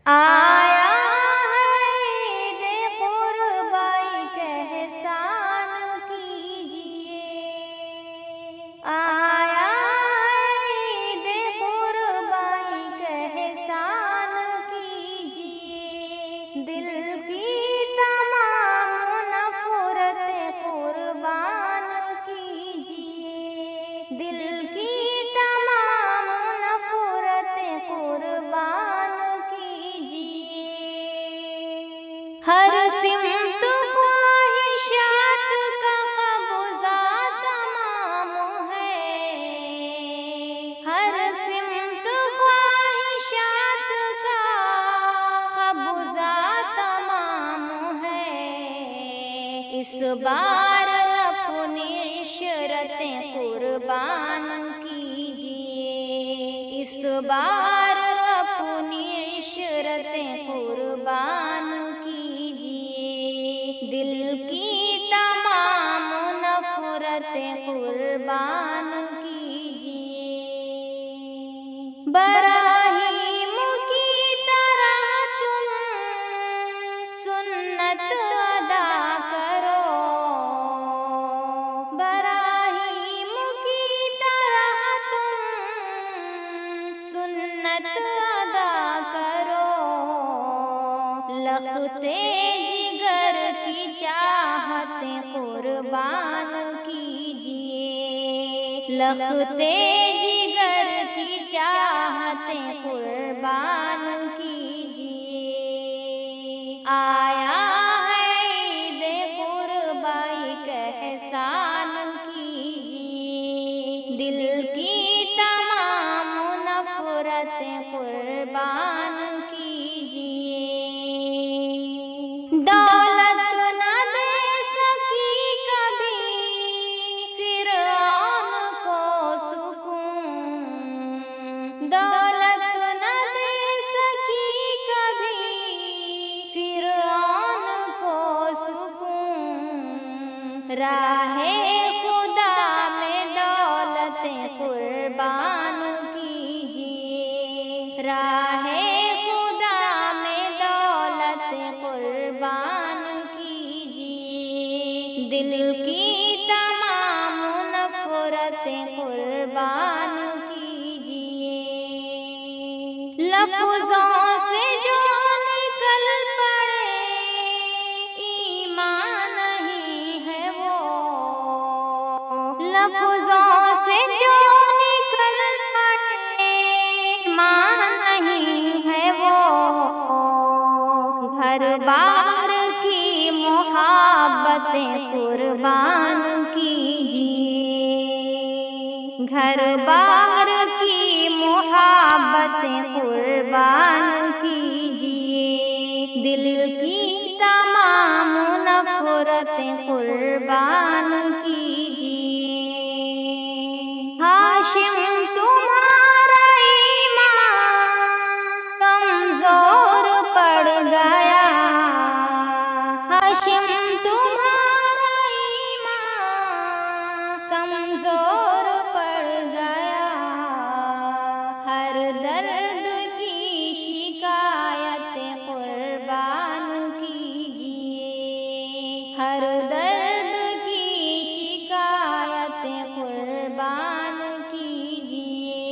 آیا ہے عید قربائی کا احسان کیجیے، آیا ہے عید قربائی کا احسان کیجیے، دل کی تمام نفرت قربان کیجیے، دل کی تمام نفرت قربان ہر سمت خواہشات کا قبضہ تمام ہے، ہر سمت خواہشات کا قبضہ تمام ہے، اس بار اپنی عشرتیں قربان کیجیے، اس بار اپنی عشرتیں قربان دل کی تمام نفرتیں قربان کیجیے، براہیم کی طرح تم سنت ادا کرو، براہیم کی طرح تم سنت ادا کرو، لختے جگر کی چاہتیں قربان کیجیے، لختے جگر کی چاہتیں قربان کیجیے، آیا ہے عید قربائی کا احسان کیجیے، دل کی تمام نفرتیں قربان کیجیے، دولت نہ دے سکی کبھی فرعون کو سکون، دولت نہ دے سکی کبھی فرعون کو سکون، راہ خدا میں دولتیں قربان کیجیے، راہ خدا میں دولتیں قربان کیجیے، دل کی تمام نفرتیں قربان کیجیے، لفظوں سے جو نکل پڑے ایمان نہیں ہے وہ، لفظوں سے جو نکل پڑے ایمان نہیں ہے وہ، گھر بار کی محبتیں قربان کیجیے، گھر بار کی محبتیں قربان کیجیے، دل کی تمام نفرتیں قربان کیجیے، ہاشم تمہارا ایمان کمزور پڑ گیا، ہاشم تمہارا ایمان کمزور پڑ گیا، ہر درد کی شکایتیں قربان کیجیے، ہر درد کی شکایتیں قربان کیجیے،